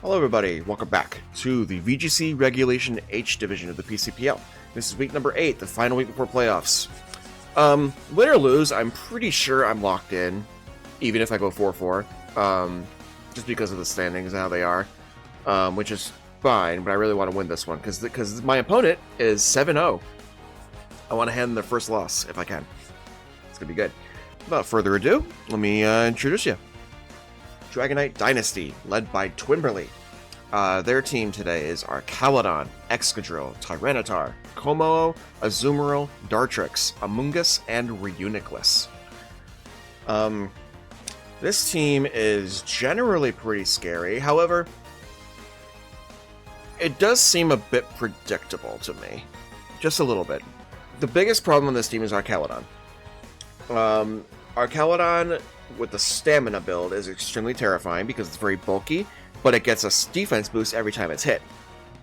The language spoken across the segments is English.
Hello everybody, welcome back to the VGC Regulation H division of the PCPL. This is week number 8, the final week before playoffs. Win or lose, I'm pretty sure I'm locked in, even if I go 4-4, just because of the standings and how they are, which is fine, but I really want to win this one, because my opponent is 7-0. I want to hand them their first loss, if I can. It's going to be good. Without further ado, let me introduce you. Dragon Dynasty, led by Twimberly. Their team today is Archaludon, Excadrill, Tyranitar, Kommo-o, Azumarill, Dartrix, Amoonguss, and Reuniclus. This team is generally pretty scary, however, it does seem a bit predictable to me. Just a little bit. The biggest problem on this team is Archaludon. Archaludon with the stamina build is extremely terrifying because it's very bulky, but it gets a defense boost every time it's hit.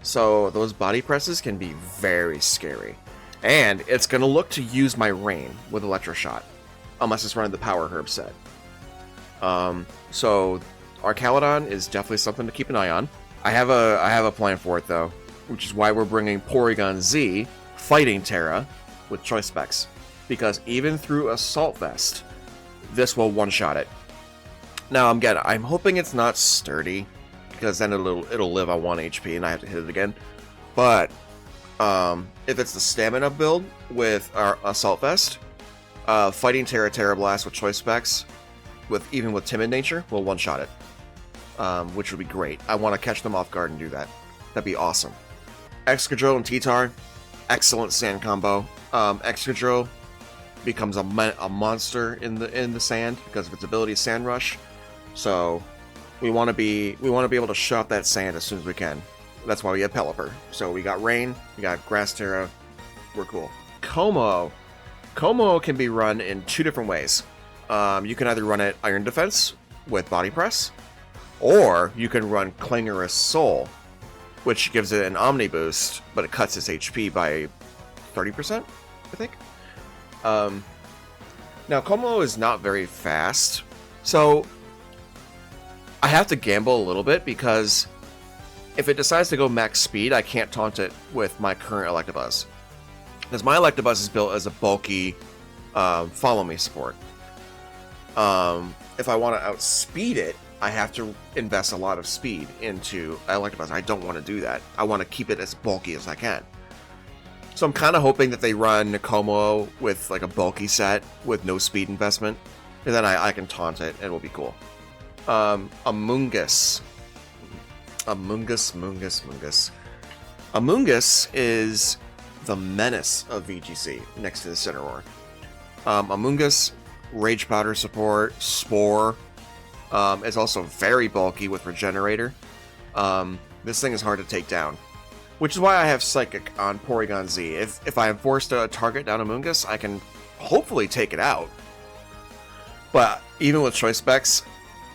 So those body presses can be very scary. And it's going to look to use my Rain with Electroshot, unless it's running the Power Herb set. So Archaludon is definitely something to keep an eye on. I have a plan for it though, which is why we're bringing Porygon-Z fighting Terra with choice specs, because even through Assault Vest, this will one-shot it. Now, I'm hoping it's not sturdy, because then it'll live on 1 HP and I have to hit it again. But if it's the stamina build with our Assault Vest, fighting Terra Blast with choice specs, even with Timid Nature, will one-shot it, which would be great. I want to catch them off guard and do that. That'd be awesome. Excadrill and T-Tar, excellent sand combo. Excadrill becomes a monster in the sand because of its ability Sand Rush. So we want to be able to shut that sand as soon as we can. That's why we have Pelipper. So we got Rain, we got Grass Terra, we're cool. Kommo-o can be run in 2 different ways. You can either run it Iron Defense with Body Press, or you can run Clangorous Soul, which gives it an Omni boost, but it cuts its HP by 30%, I think. Now, Kommo-o is not very fast, so I have to gamble a little bit, because if it decides to go max speed, I can't taunt it with my current Electabuzz. Because my Electabuzz is built as a bulky follow me support. If I want to outspeed it, I have to invest a lot of speed into Electabuzz. I don't want to do that. I want to keep it as bulky as I can. So I'm kind of hoping that they run Kommo-o with like a bulky set with no speed investment, and then I can taunt it and it'll be cool. Amoonguss is the menace of VGC next to the Cineroar. Amoonguss, Rage Powder support, Spore, is also very bulky with Regenerator. This thing is hard to take down, which is why I have Psychic on Porygon-Z. If I am forced to target down Amoonguss, I can hopefully take it out. But even with choice specs,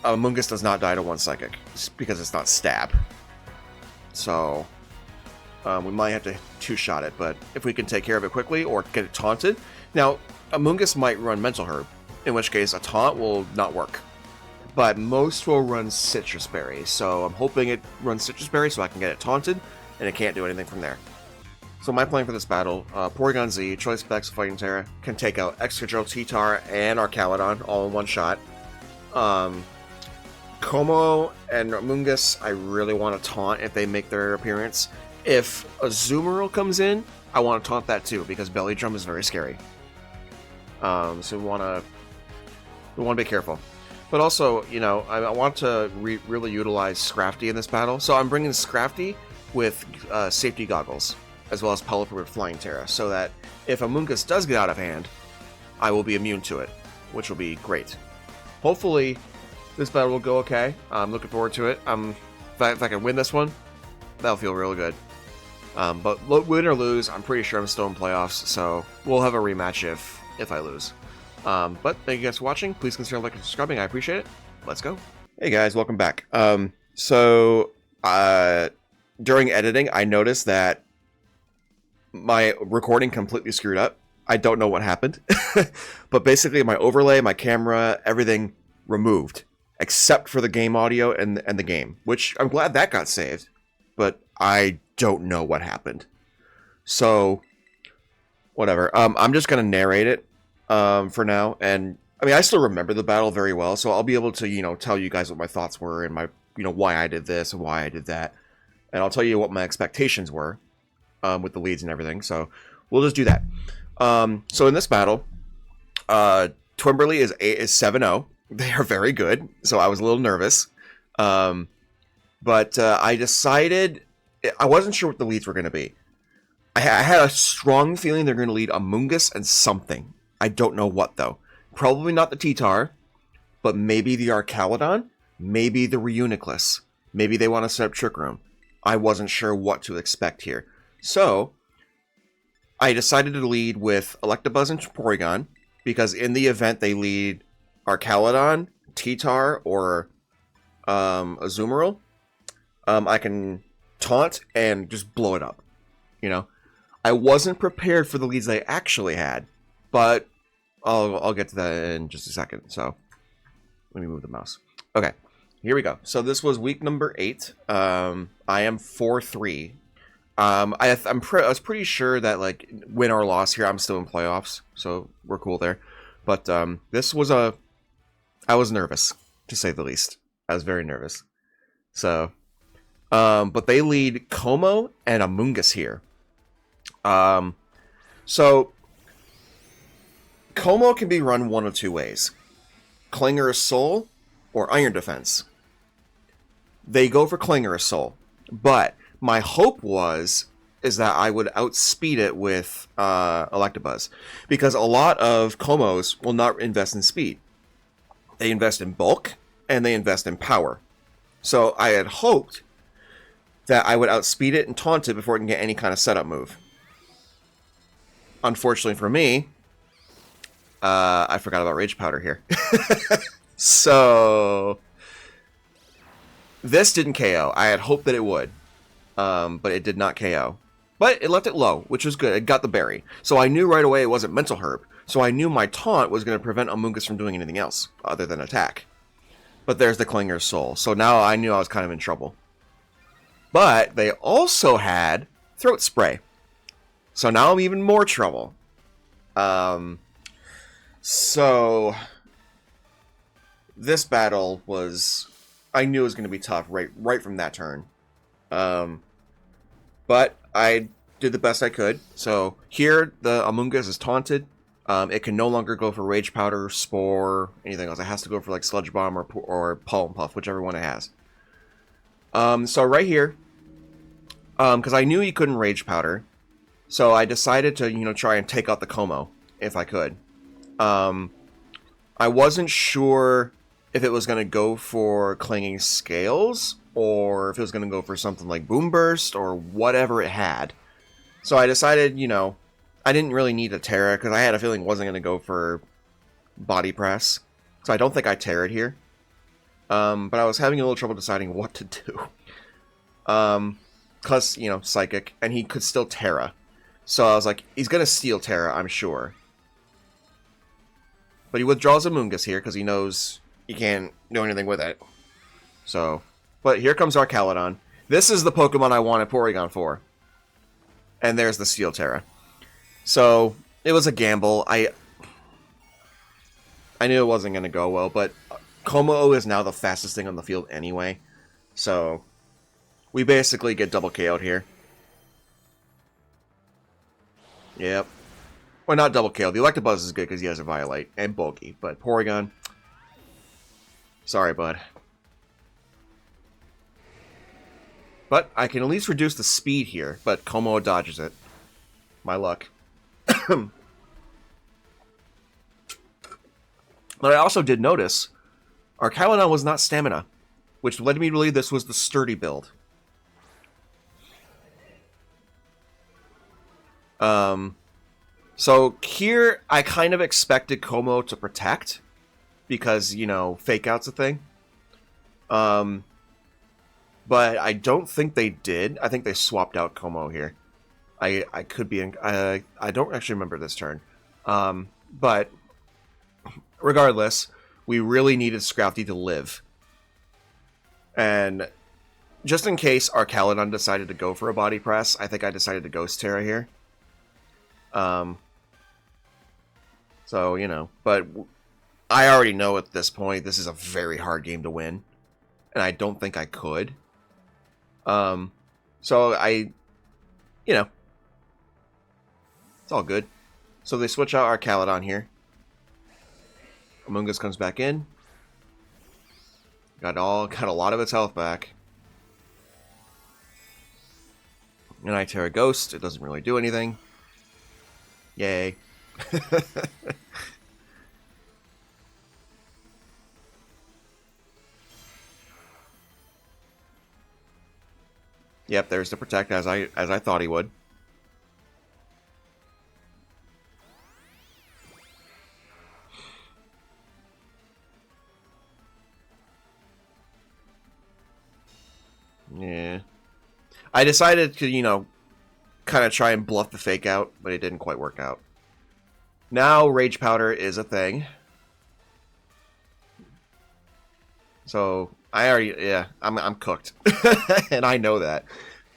Amoonguss does not die to 1 Psychic, because it's not Stab. So we might have to 2-shot it, but if we can take care of it quickly or get it taunted. Now, Amoonguss might run Mental Herb, in which case a taunt will not work. But most will run Citrus Berry, so I'm hoping it runs Citrus Berry so I can get it taunted, and it can't do anything from there. So my plan for this battle, Porygon-Z, choice specs, fighting Terra, can take out Excadrill, T-Tar, and Archaludon all in one shot. Kommo-o and Amoonguss, I really want to taunt if they make their appearance. If Azumarill comes in, I want to taunt that too, because Belly Drum is very scary. So we want to be careful. But also, you know, I want to really utilize Scrafty in this battle. So I'm bringing Scrafty with safety goggles, as well as Pelipper with Flying Terra, so that if Amoonguss does get out of hand, I will be immune to it, which will be great. Hopefully, this battle will go okay. I'm looking forward to it. If I can win this one, that'll feel real good. But win or lose, I'm pretty sure I'm still in playoffs, so we'll have a rematch if I lose. But thank you guys for watching. Please consider liking and subscribing. I appreciate it. Let's go. Hey guys, welcome back. During editing, I noticed that my recording completely screwed up. I don't know what happened. But basically my overlay, my camera, everything removed. except for the game audio and the game, which I'm glad that got saved, but I don't know what happened. So, whatever. I'm just going to narrate it for now, and I mean, I still remember the battle very well, so I'll be able to, you know, tell you guys what my thoughts were and my, you know, why I did this and why I did that. And I'll tell you what my expectations were with the leads and everything. So we'll just do that. So in this battle, Twimberly is 7-0. They are very good, so I was a little nervous. But I decided, I wasn't sure what the leads were going to be. I had a strong feeling they're going to lead Amoonguss and something. I don't know what, though. Probably not the T-Tar, but maybe the Archaludon, maybe the Reuniclus. Maybe they want to set up Trick Room. I wasn't sure what to expect here. So, I decided to lead with Electabuzz and Porygon, because in the event they lead Archaludon, T-Tar, or Azumarill, I can taunt and just blow it up. You know? I wasn't prepared for the leads they actually had, but I'll get to that in just a second. So, let me move the mouse. Okay, here we go. So this was week number 8. I am 4-3. I was pretty sure that, like, win or loss here, I'm still in playoffs, so we're cool there. But this was I was nervous, to say the least. I was very nervous. So, but they lead Kommo and Amoonguss here. So Kommo can be run one of two ways: Clinger's Soul or Iron Defense. They go for Clinger's Soul, but my hope is that I would outspeed it with Electabuzz, because a lot of Kommos will not invest in speed. They invest in bulk and they invest in power. So I had hoped that I would outspeed it and taunt it before it can get any kind of setup move. Unfortunately for me, I forgot about Rage Powder here. So this didn't KO. I had hoped that it would, but it did not KO. But it left it low, which was good. It got the berry. So I knew right away it wasn't Mental Herb. So I knew my taunt was going to prevent Amoonguss from doing anything else other than attack. But there's the Clinger's Soul. So now I knew I was kind of in trouble. But they also had Throat Spray. So now I'm even more trouble. So this battle was, I knew it was going to be tough right from that turn. But I did the best I could. So here, the Amoonguss is taunted. It can no longer go for Rage Powder, Spore, anything else. It has to go for like Sludge Bomb or Pollen Puff, whichever one it has. So right here, because I knew he couldn't Rage Powder, so I decided to, you know, try and take out the Kommo if I could. I wasn't sure if it was going to go for Clinging Scales, or if it was going to go for something like Boom Burst, or whatever it had. So I decided, you know, I didn't really need a Terra, because I had a feeling it wasn't going to go for Body Press. So I don't think I Terra'd here. But I was having a little trouble deciding what to do. Because, you know, Psychic, and he could still Terra. So I was like, he's going to steal Terra, I'm sure. But he withdraws Amoonguss here, because he knows he can't do anything with it. So, but here comes Archaludon. This is the Pokemon I wanted Porygon for. And there's the Steel Terra. So, it was a gamble. I knew it wasn't going to go well, but Kommo-o is now the fastest thing on the field anyway. So, we basically get double KO'd here. Yep. Well, not double KO. The Electabuzz is good because he has a Violet and bulky, but Porygon, sorry, bud. But I can at least reduce the speed here, but Kommo-o dodges it. My luck. But I also did notice Archaludon was not stamina, which led me to believe this was the sturdy build. So here, I kind of expected Kommo to protect, because, you know, Fake Out's a thing. But I don't think they did. I think they swapped out Kommo here. I could be in, I don't actually remember this turn. But regardless, we really needed Scrafty to live. And just in case Archaludon decided to go for a body press, I think I decided to Ghost Terra here. So, you know, but I already know at this point this is a very hard game to win. And I don't think I could. So I, you know, it's all good. So they switch out Archaludon here. Amoonguss comes back in. Got a lot of its health back. And I Terra Ghost. It doesn't really do anything. Yay. Yep, there's the Protect as I thought he would. Yeah. I decided to, you know, kind of try and bluff the fake out, but it didn't quite work out. Now Rage Powder is a thing. So I'm cooked, and I know that.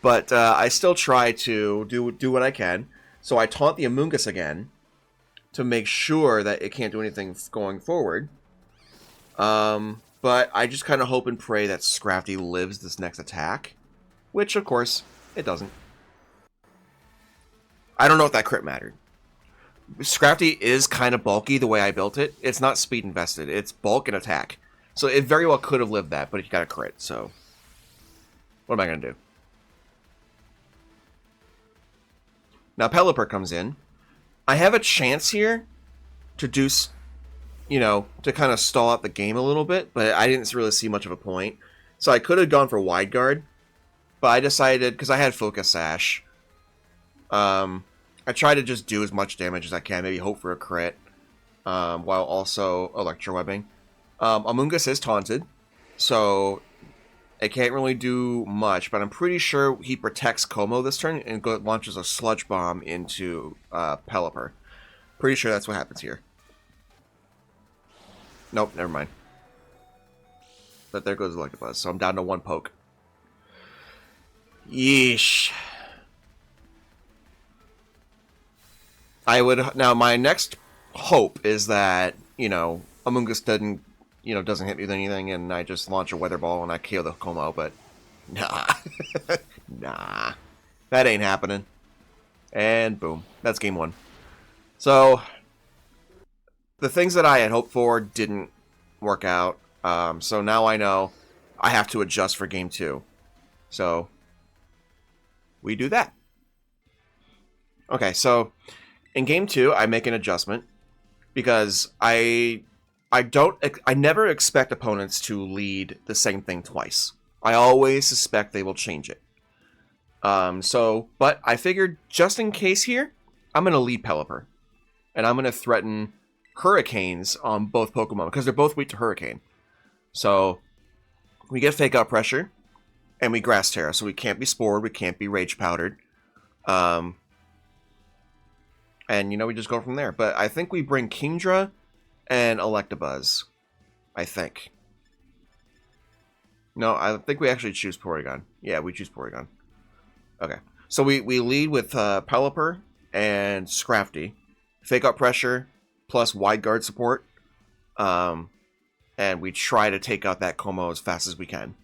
But I still try to do what I can. So I taunt the Amoonguss again to make sure that it can't do anything going forward. But I just kind of hope and pray that Scrafty lives this next attack, which of course it doesn't. I don't know if that crit mattered. Scrafty is kind of bulky the way I built it. It's not speed invested. It's bulk and attack. So it very well could have lived that, but it got a crit, so what am I going to do? Now Pelipper comes in. I have a chance here to do, you know, to kind of stall out the game a little bit, but I didn't really see much of a point. So I could have gone for Wide Guard, but I decided, because I had Focus Sash, I try to just do as much damage as I can, maybe hope for a crit, while also Electrowebbing. Amoonguss is taunted, so it can't really do much, but I'm pretty sure he protects Kommo this turn and launches a Sludge Bomb into Pelipper. Pretty sure that's what happens here. Nope, never mind. But there goes Electabuzz, so I'm down to 1 poke. Yeesh. Now my next hope is that, you know, Amoonguss doesn't hit me with anything and I just launch a Weather Ball and I KO the Kommo, but nah. Nah. That ain't happening. And boom. That's game 1. So the things that I had hoped for didn't work out. So now I know I have to adjust for game 2. So we do that. Okay, so in game 2, I make an adjustment because I never expect opponents to lead the same thing twice. I always suspect they will change it. But I figured just in case here, I'm going to lead Pelipper. And I'm going to threaten Hurricanes on both Pokemon because they're both weak to Hurricane. So we get Fake Out Pressure and we Grass Terra. So we can't be Spored, we can't be Rage Powdered. And, you know, we just go from there. But I think we bring Kingdra and Electabuzz. I think. No, I think we actually choose Porygon. Yeah, we choose Porygon. Okay. So we lead with Pelipper and Scrafty. Fake Out Pressure plus Wide Guard support. And we try to take out that Kommo as fast as we can.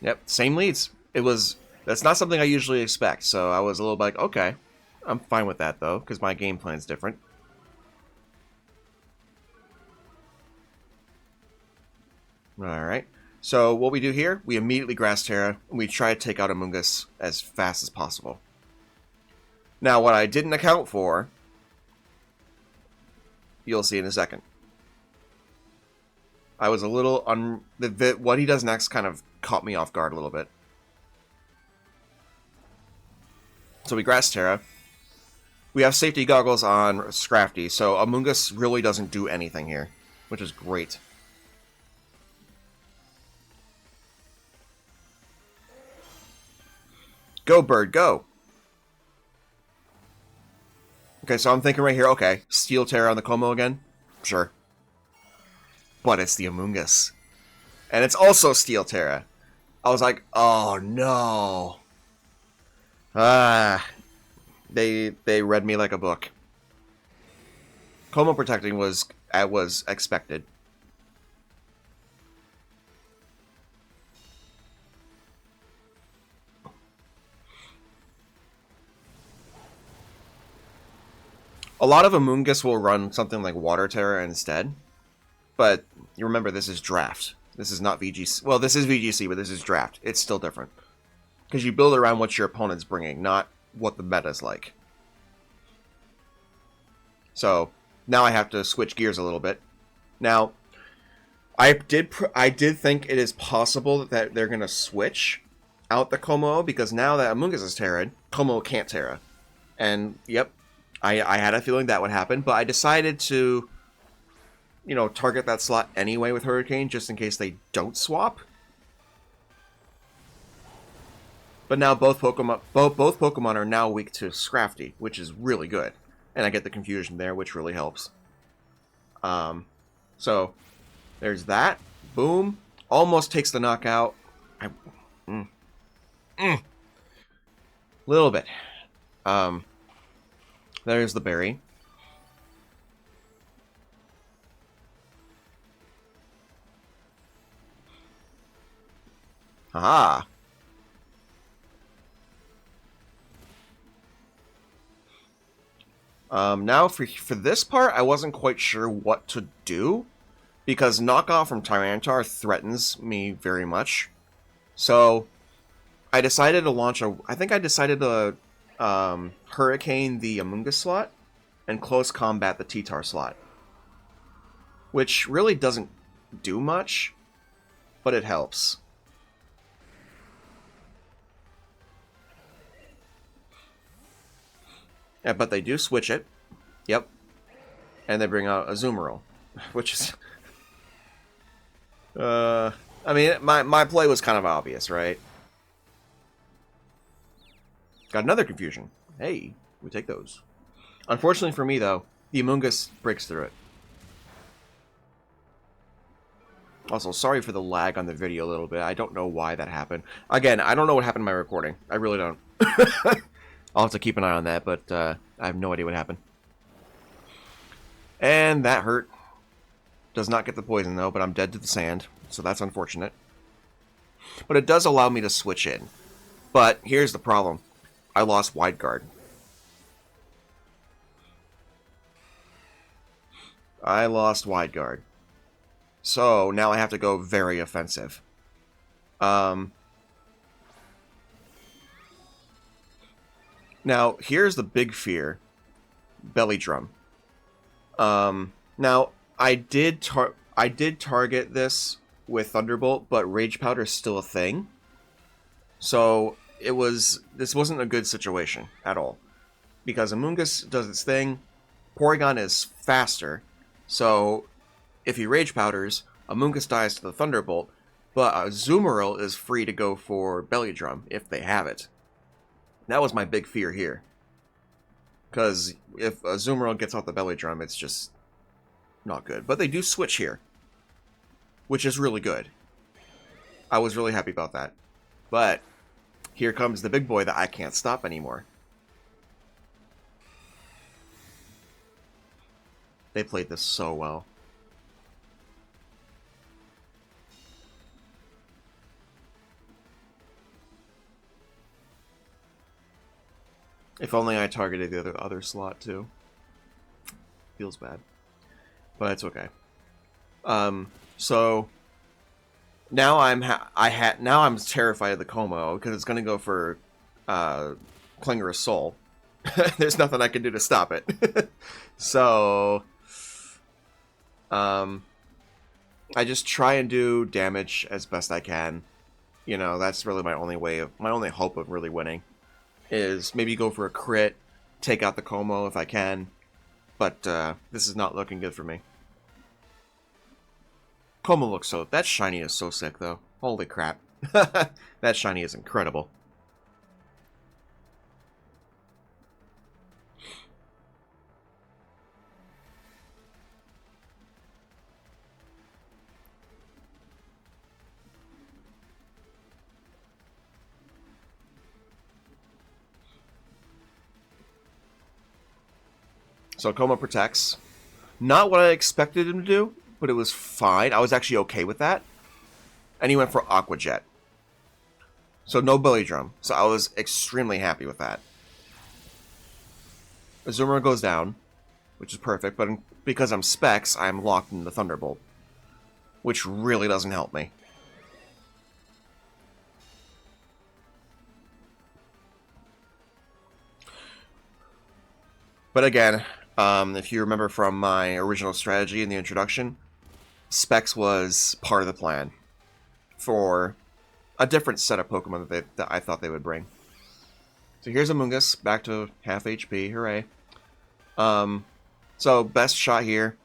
Yep, same leads. That's not something I usually expect, so I was a little like, okay, I'm fine with that though, because my game plan's different. Alright, so what we do here, we immediately Grass Terra, and we try to take out Amoonguss as fast as possible. Now, what I didn't account for, you'll see in a second. I was a little what he does next kind of caught me off guard a little bit. So we Grass Terra. We have Safety Goggles on Scrafty, so Amoonguss really doesn't do anything here, which is great. Go, bird, go! Okay, so I'm thinking right here, okay, Steel Terra on the Kommo again? Sure. But it's the Amoonguss. And it's also Steel Terra. I was like, oh no. They read me like a book. Kommo protecting was expected. A lot of Amoonguss will run something like Water Terra instead. But you remember, this is Draft. This is not VGC. Well, this is VGC, but this is Draft. It's still different. Because you build around what your opponent's bringing, not what the meta's like. So, now I have to switch gears a little bit. Now, I did think it is possible that they're going to switch out the Kommo-o, because now that Amoonguss is Terra'd, Kommo-o can't Terra. And, yep, I had a feeling that would happen, but I decided to, you know, target that slot anyway with Hurricane, just in case they don't swap. But now both Pokemon are now weak to Scrafty, which is really good. And I get the confusion there, which really helps. So, there's that. Boom. Almost takes the knockout. Little bit. There's the berry. Aha. Now for this part, I wasn't quite sure what to do, because knockoff from Tyranitar threatens me very much. So I decided to launch I think I decided to Hurricane the Amoonguss slot and close combat the T-Tar slot, which really doesn't do much, but it helps. Yeah, but they do switch it. Yep. And they bring out Azumarill, which is... I mean, my play was kind of obvious, right? Got another confusion. Hey, we take those. Unfortunately for me, though, the Amoonguss breaks through it. Also, sorry for the lag on the video a little bit. I don't know why that happened. Again, I don't know what happened in my recording. I really don't. I'll have to keep an eye on that, but I have no idea what happened. And that hurt. Does not get the poison, though, but I'm dead to the sand, so that's unfortunate. But it does allow me to switch in. But here's the problem. I lost Wide Guard. I lost Wide Guard. So now I have to go very offensive. Now, here's the big fear. Belly Drum. Now, I did target this with Thunderbolt, but Rage Powder is still a thing. So, this wasn't a good situation at all. Because Amoonguss does its thing, Porygon is faster, so if he Rage Powders, Amoonguss dies to the Thunderbolt, but Azumarill is free to go for Belly Drum, if they have it. That was my big fear here. Because if Azumarill gets off the Belly Drum, it's just not good. But they do switch here, which is really good. I was really happy about that. But here comes the big boy that I can't stop anymore. They played this so well. If only I targeted the other slot too. Feels bad, but it's okay. So now I'm terrified of the Kommo-o because it's gonna go for Klinger's Soul. There's nothing I can do to stop it. So I just try and do damage as best I can. You know, that's really my only hope of really winning. Is maybe go for a crit, take out the Kommo-o if I can, but this is not looking good for me. Kommo looks that shiny is so sick though. Holy crap. That shiny is incredible. So Kommo protects. Not what I expected him to do, but it was fine. I was actually okay with that. And he went for Aqua Jet. So no Belly Drum. So I was extremely happy with that. Azumarill goes down, which is perfect, but because I'm Specs, I'm locked in the Thunderbolt, which really doesn't help me. But again, if you remember from my original strategy in the introduction, Specs was part of the plan for a different set of Pokemon that I thought they would bring. So here's Amoonguss, back to half HP, hooray. So best shot here.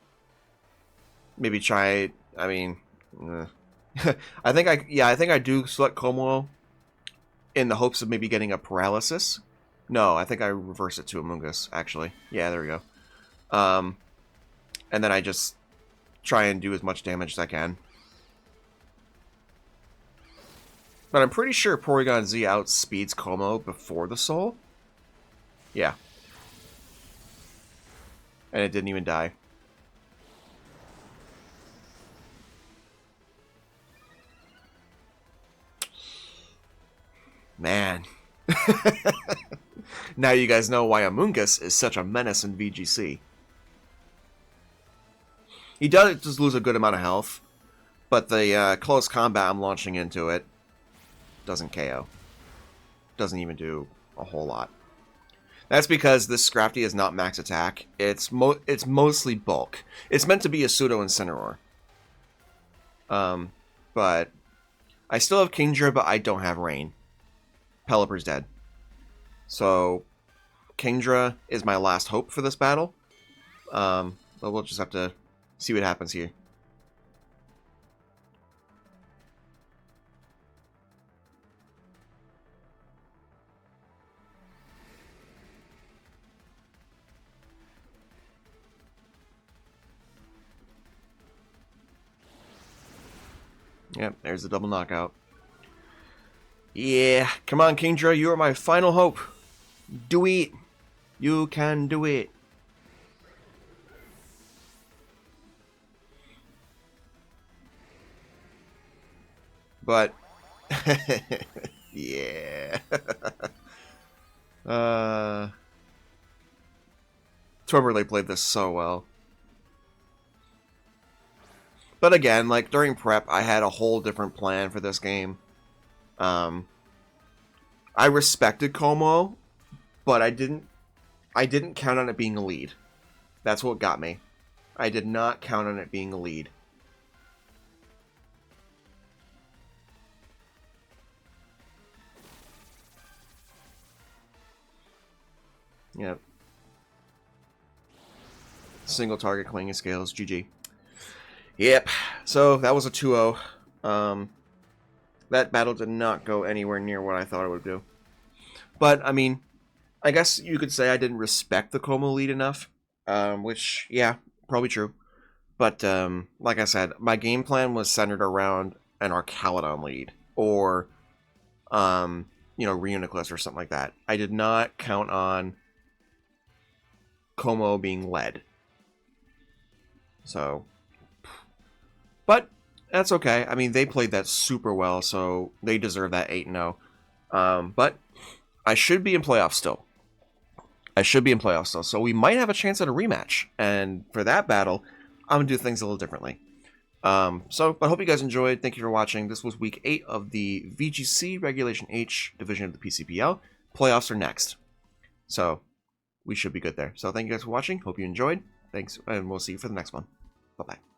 Maybe try, I mean, I think I do select Kommo-o in the hopes of maybe getting a paralysis. No, I think I reverse it to Amoonguss, actually. Yeah, there we go. And then I just try and do as much damage as I can. But I'm pretty sure Porygon-Z outspeeds Kommo-o before the Soul. Yeah. And it didn't even die. Man. Now you guys know why Amoonguss is such a menace in VGC. He does just lose a good amount of health, but the close combat I'm launching into it doesn't KO. Doesn't even do a whole lot. That's because this Scrafty is not max attack. It's mostly bulk. It's meant to be a pseudo Incineroar. But I still have Kingdra, but I don't have Rain. Pelipper's dead. So Kingdra is my last hope for this battle. But we'll just have to see what happens here. Yep, there's the double knockout. Yeah, come on, Kingdra, you are my final hope. Do it. You can do it. But, yeah. Toberley played this so well. But again, like, during prep, I had a whole different plan for this game. I respected Kommo-o, but I didn't count on it being a lead. That's what got me. I did not count on it being a lead. Yep. Single target clinging scales, GG. Yep, so that was a 2-0. That battle did not go anywhere near what I thought it would do. But, I mean, I guess you could say I didn't respect the Kommo lead enough. Which, yeah, probably true. But, like I said, my game plan was centered around an Archaludon lead. Or, you know, Reuniclus or something like that. I did not count on Kommo being led. So, but that's okay. I mean, they played that super well, so they deserve that 8-0. But I should be in playoffs still. So we might have a chance at a rematch. And for that battle, I'm going to do things a little differently. But I hope you guys enjoyed. Thank you for watching. This was week 8 of the VGC Regulation H division of the PCPL. Playoffs are next. So we should be good there. So thank you guys for watching. Hope you enjoyed. Thanks, and we'll see you for the next one. Bye-bye.